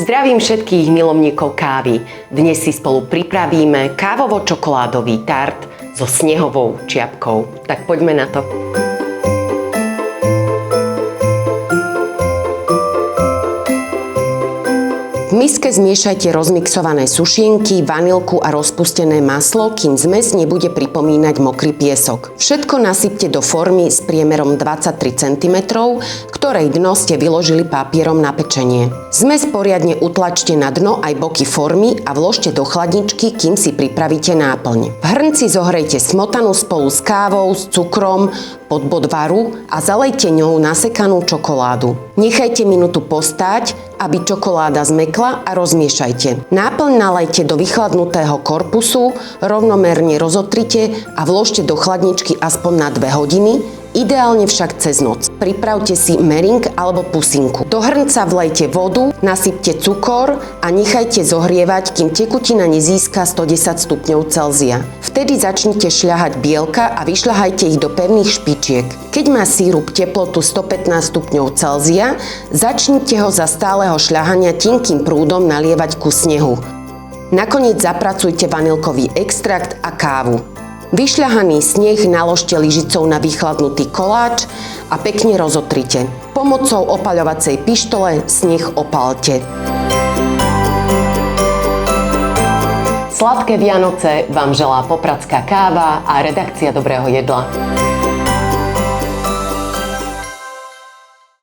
Zdravím všetkých milovníkov kávy. Dnes si spolu pripravíme kávovo-čokoládový tart so snehovou čiapkou. Tak poďme na to. V miske zmiešajte rozmixované sušenky, vanilku a rozpustené maslo, kým zmes nebude pripomínať mokrý piesok. Všetko nasypte do formy s priemerom 23 cm, ktorej dno ste vyložili papierom na pečenie. Zmes poriadne utlačte na dno aj boky formy a vložte do chladničky, kým si pripravíte náplň. V hrnci zohrejte smotanu spolu s kávou, s cukrom, pod bod varu a zalejte ňou nasekanú čokoládu. Nechajte minútu postáť, aby čokoláda zmekla a rozmiešajte. Náplň nalejte do vychladnutého korpusu, rovnomerne rozotrite a vložte do chladničky aspoň na 2 hodiny, ideálne však cez noc. Pripravte si mering alebo pusinku. Do hrnca vlejte vodu, nasypte cukor a nechajte zohrievať, kým tekutina nezíska 110 stupňov Celzia. Vtedy začnite šľahať bielka a vyšľahajte ich do pevných špičiek. Keď má sírup teplotu 115 stupňov Celzia, začnite ho za stáleho šľahania tenkým prúdom nalievať ku snehu. Nakoniec zapracujte vanilkový extrakt a kávu. Vyšľahaný sneh naložte lyžicou na vychladnutý koláč a pekne rozotrite. Pomocou opaľovacej pištole sneh opálte. Sladké Vianoce vám želá Popradská káva a redakcia Dobrého jedla.